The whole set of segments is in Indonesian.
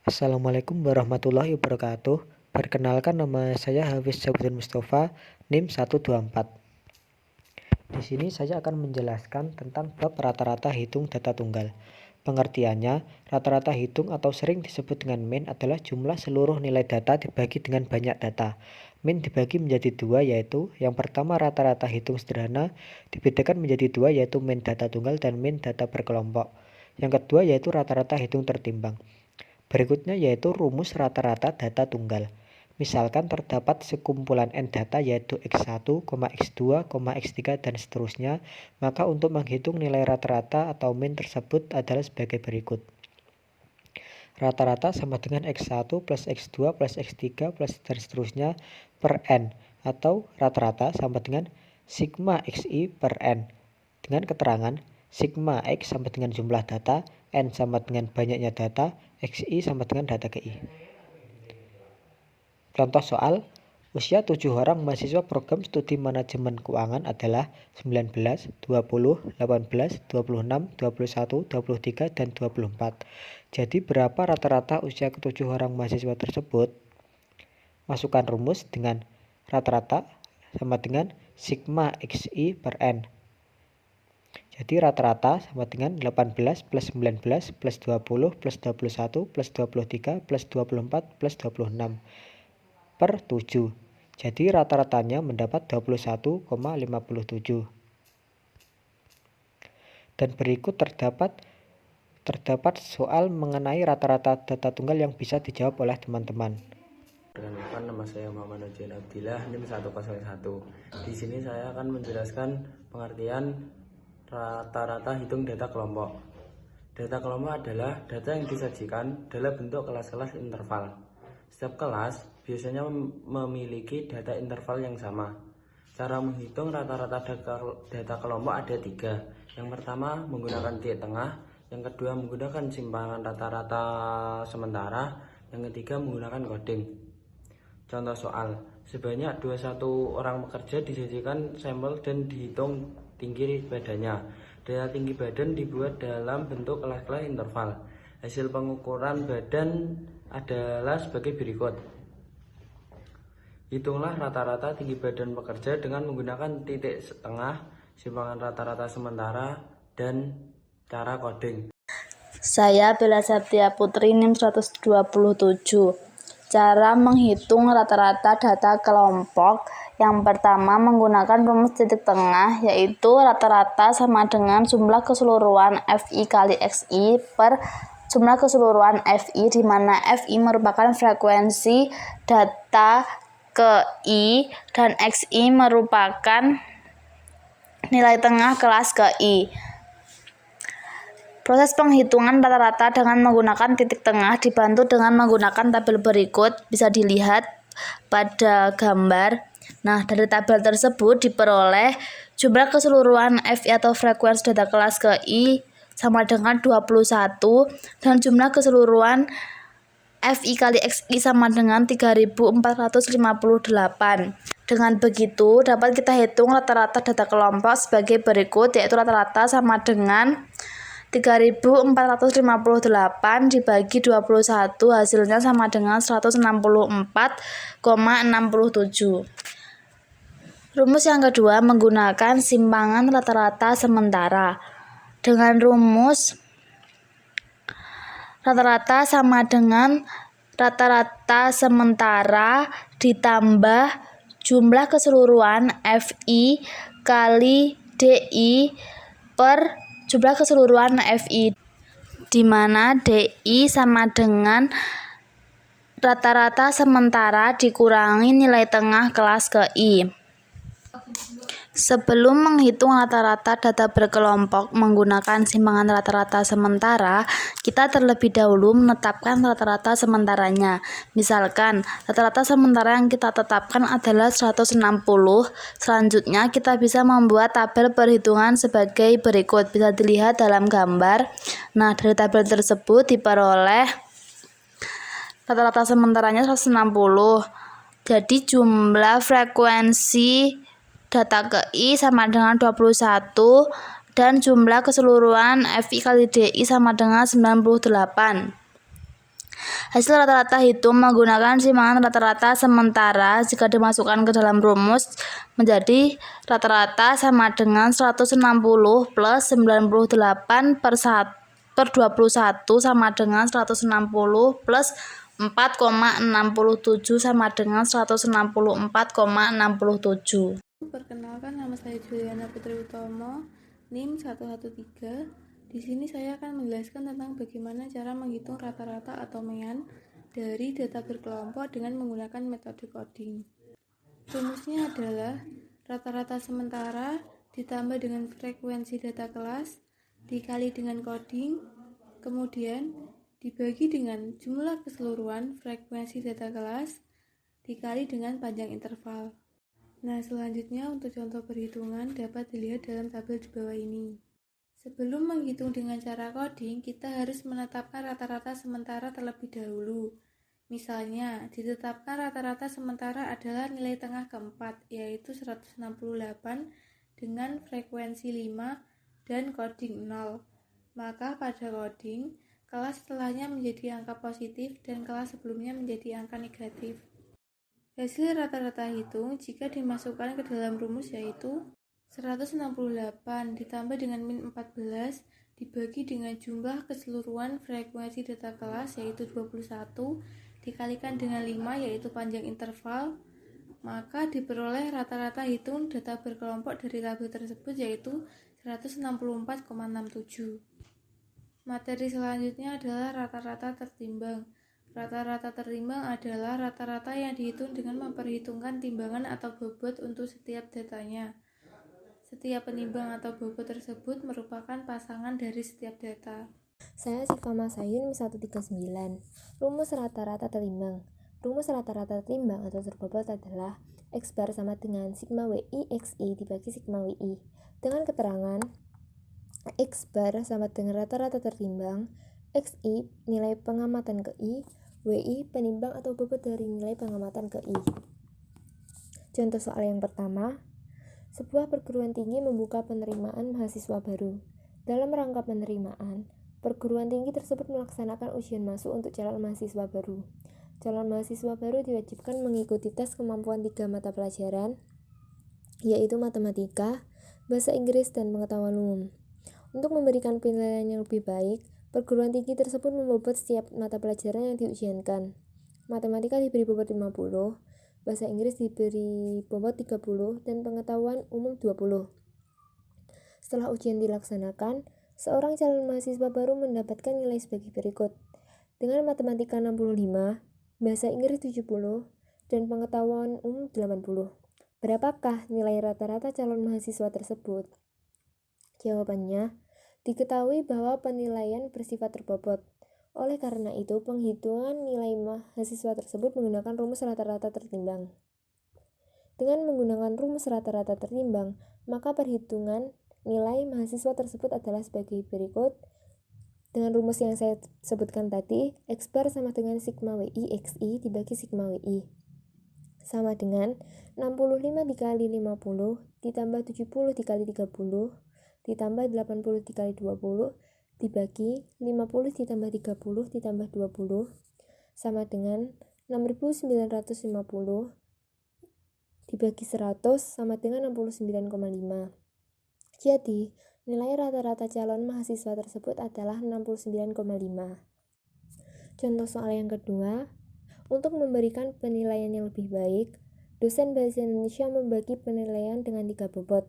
Assalamualaikum warahmatullahi wabarakatuh. Perkenalkan, nama saya Hafiz Syahbudin Mustafa, NIM 124. Di sini saya akan menjelaskan tentang bab rata-rata hitung data tunggal. Pengertiannya, rata-rata hitung atau sering disebut dengan min adalah jumlah seluruh nilai data dibagi dengan banyak data. Min dibagi menjadi dua, yaitu yang pertama rata-rata hitung sederhana dibedakan menjadi dua, yaitu min data tunggal dan min data berkelompok. Yang kedua yaitu rata-rata hitung tertimbang. Berikutnya yaitu rumus rata-rata data tunggal. Misalkan terdapat sekumpulan n data yaitu x1, x2, x3 dan seterusnya, maka untuk menghitung nilai rata-rata atau min tersebut adalah sebagai berikut. Rata-rata sama dengan x1 plus x2 plus x3 plus dan seterusnya per n, atau rata-rata sama dengan sigma xi per n, dengan keterangan sigma x sama dengan jumlah data, n sama dengan banyaknya data, xi sama dengan data ke i. Contoh soal, usia 7 orang mahasiswa program studi manajemen keuangan adalah 19, 20, 18, 26, 21, 23, dan 24. Jadi berapa rata-rata usia ke-7 orang mahasiswa tersebut? Masukkan rumus dengan rata-rata sama dengan sigma xi per n. Jadi rata-rata sama dengan 18 plus 19 plus 20 plus 21 plus 23 plus 24 plus 26 per 7. Jadi rata-ratanya mendapat 21,57. Dan berikut terdapat soal mengenai rata-rata data tunggal yang bisa dijawab oleh teman-teman. Perkenalkan, nama saya Muhammad Nujin Abdillah, NIM 101. Di sini saya akan menjelaskan pengertian rata-rata hitung data kelompok. Data kelompok adalah data yang disajikan dalam bentuk kelas-kelas interval. Setiap kelas biasanya memiliki data interval yang sama. Cara menghitung rata-rata data kelompok ada 3. Yang pertama menggunakan titik tengah, yang kedua menggunakan simpangan rata-rata sementara, yang ketiga menggunakan coding. Contoh soal, sebanyak 21 orang pekerja disajikan sampel dan dihitung tinggi badannya. Data tinggi badan dibuat dalam bentuk kelas-kelas interval. Hasil pengukuran badan adalah sebagai berikut. Hitunglah rata-rata tinggi badan pekerja dengan menggunakan titik tengah, simpangan rata-rata sementara, dan cara coding. Saya Bella Septia Putri, NIM 127. Cara menghitung rata-rata data kelompok. Yang pertama menggunakan rumus titik tengah, yaitu rata-rata sama dengan jumlah keseluruhan FI kali XI per jumlah keseluruhan FI, di mana FI merupakan frekuensi data ke I dan XI merupakan nilai tengah kelas ke I. Proses penghitungan rata-rata dengan menggunakan titik tengah dibantu dengan menggunakan tabel berikut, bisa dilihat pada gambar. Nah, dari tabel tersebut diperoleh jumlah keseluruhan FI atau frekuensi data kelas ke I sama dengan 21 dan jumlah keseluruhan FI kali XI sama dengan 3458. Dengan begitu, dapat kita hitung rata-rata data kelompok sebagai berikut, yaitu rata-rata sama dengan 3458 dibagi 21, hasilnya sama dengan 164,67. Rumus yang kedua menggunakan simpangan rata-rata sementara. Dengan rumus rata-rata sama dengan rata-rata sementara ditambah jumlah keseluruhan FI kali DI per jumlah keseluruhan FI, di mana DI sama dengan rata-rata sementara dikurangi nilai tengah kelas ke I. Sebelum menghitung rata-rata data berkelompok menggunakan simpangan rata-rata sementara, kita terlebih dahulu menetapkan rata-rata sementaranya. Misalkan, rata-rata sementara yang kita tetapkan adalah 160. Selanjutnya, kita bisa membuat tabel perhitungan sebagai berikut. Bisa dilihat dalam gambar. Nah, dari tabel tersebut diperoleh rata-rata sementaranya 160. Jadi, jumlah frekuensi data ke I sama dengan 21 dan jumlah keseluruhan FI kali DI sama dengan 98. Hasil rata-rata hitung menggunakan simpanan rata-rata sementara jika dimasukkan ke dalam rumus menjadi rata-rata sama dengan 160 plus 98 per 21 sama dengan 160 plus 4,67 sama dengan 164,67. Perkenalkan, nama saya Juliana Putri Utomo, NIM 113. Di sini saya akan menjelaskan tentang bagaimana cara menghitung rata-rata atau mean dari data berkelompok dengan menggunakan metode coding. Rumusnya adalah rata-rata sementara ditambah dengan frekuensi data kelas dikali dengan coding, kemudian dibagi dengan jumlah keseluruhan frekuensi data kelas dikali dengan panjang interval. Nah, selanjutnya untuk contoh perhitungan dapat dilihat dalam tabel di bawah ini. Sebelum menghitung dengan cara coding, kita harus menetapkan rata-rata sementara terlebih dahulu. Misalnya, ditetapkan rata-rata sementara adalah nilai tengah keempat, yaitu 168 dengan frekuensi 5 dan coding 0. Maka pada coding, kelas setelahnya menjadi angka positif dan kelas sebelumnya menjadi angka negatif. Hasil rata-rata hitung jika dimasukkan ke dalam rumus yaitu 168 ditambah dengan min 14 dibagi dengan jumlah keseluruhan frekuensi data kelas yaitu 21 dikalikan dengan 5 yaitu panjang interval, maka diperoleh rata-rata hitung data berkelompok dari tabel tersebut yaitu 164,67. Materi selanjutnya adalah rata-rata tertimbang. Rata-rata tertimbang adalah rata-rata yang dihitung dengan memperhitungkan timbangan atau bobot untuk setiap datanya. Setiap penimbang atau bobot tersebut merupakan pasangan dari setiap data. Saya Siva Masayun 139. Rumus rata-rata tertimbang. Rumus rata-rata tertimbang atau terbobot adalah X bar sama dengan sigma WI XI dibagi sigma WI. Dengan keterangan X bar sama dengan rata-rata tertimbang, XI nilai pengamatan ke I, WI penimbang atau bobot dari nilai pengamatan ke I. Contoh soal yang pertama, sebuah perguruan tinggi membuka penerimaan mahasiswa baru. Dalam rangka penerimaan, perguruan tinggi tersebut melaksanakan ujian masuk untuk calon mahasiswa baru. Calon mahasiswa baru diwajibkan mengikuti tes kemampuan 3 mata pelajaran, yaitu matematika, bahasa Inggris, dan pengetahuan umum. Untuk memberikan penilaian yang lebih baik, perguruan tinggi tersebut membobot setiap mata pelajaran yang diujiankan. Matematika diberi bobot 50, bahasa Inggris diberi bobot 30, dan pengetahuan umum 20. Setelah ujian dilaksanakan, seorang calon mahasiswa baru mendapatkan nilai sebagai berikut. Dengan matematika 65, bahasa Inggris 70, dan pengetahuan umum 80. Berapakah nilai rata-rata calon mahasiswa tersebut? Jawabannya, diketahui bahwa penilaian bersifat terbobot. Oleh karena itu, penghitungan nilai mahasiswa tersebut menggunakan rumus rata-rata tertimbang. Dengan menggunakan rumus rata-rata tertimbang, maka perhitungan nilai mahasiswa tersebut adalah sebagai berikut. Dengan rumus yang saya sebutkan tadi, X bar sama dengan sigma WI XI dibagi sigma WI. Sama dengan 65 dikali 50 ditambah 70 dikali 30 ditambah 80 dikali 20 dibagi 50 ditambah 30 ditambah 20 sama dengan 6950 dibagi 100 sama dengan 69,5. Jadi, nilai rata-rata calon mahasiswa tersebut adalah 69,5. Contoh soal yang kedua, untuk memberikan penilaian yang lebih baik, dosen Bahasa Indonesia membagi penilaian dengan 3 bobot.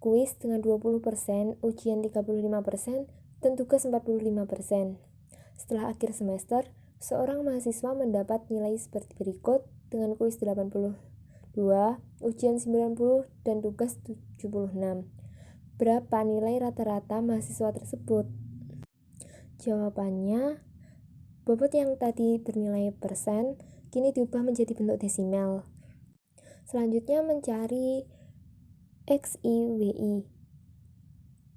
Kuis dengan 20%, ujian 35%, dan tugas 45%. Setelah akhir semester, seorang mahasiswa mendapat nilai seperti berikut dengan kuis 82, ujian 90, dan tugas 76. Berapa nilai rata-rata mahasiswa tersebut? Jawabannya, bobot yang tadi bernilai persen, kini diubah menjadi bentuk desimal. Selanjutnya mencari XIWI.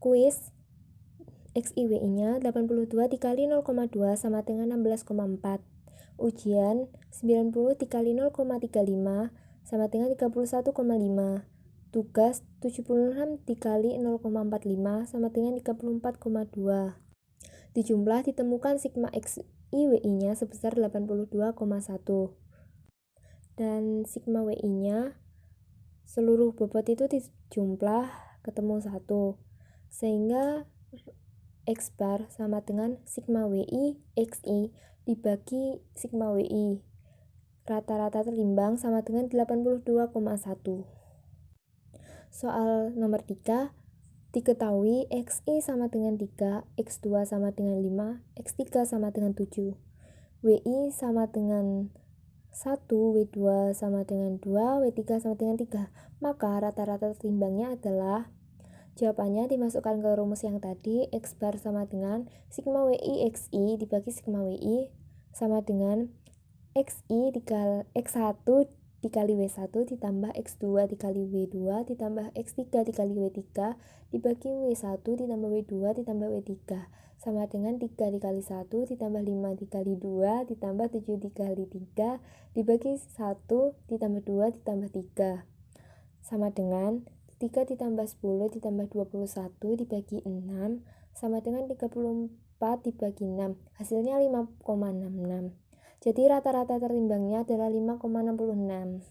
Kuis XIWI-nya 82 dikali 0,2 sama dengan 16,4. Ujian 90 dikali 0,35 sama dengan 31,5. Tugas 76 dikali 0,45 sama dengan 34,2. Dijumlah ditemukan sigma XI WI-nya sebesar 82,1. Dan sigma WI-nya seluruh bobot itu dijumlah ketemu 1. Sehingga X bar sama dengan sigma WI XI dibagi sigma WI. Rata-rata terimbang sama dengan 82,1. Soal nomor 3, diketahui XI sama dengan 3, X2 sama dengan 5, X3 sama dengan 7. WI sama dengan 1, W2 sama dengan 2, W3 sama dengan 3. Maka rata-rata terimbangnya adalah, jawabannya dimasukkan ke rumus yang tadi, X bar sama dengan sigma WI XI dibagi sigma WI sama dengan XI X1 dikali W1 ditambah X2 dikali W2 ditambah X3 dikali W3 dibagi W1 ditambah W2 ditambah W3 sama dengan 3 dikali 1 ditambah 5 dikali 2 ditambah 7 dikali 3 dibagi 1 ditambah 2 ditambah 3 sama dengan 3 ditambah 10 ditambah 21 dibagi 6 sama dengan 34 dibagi 6, hasilnya 5,66. Jadi rata-rata terimbangnya adalah 5,66.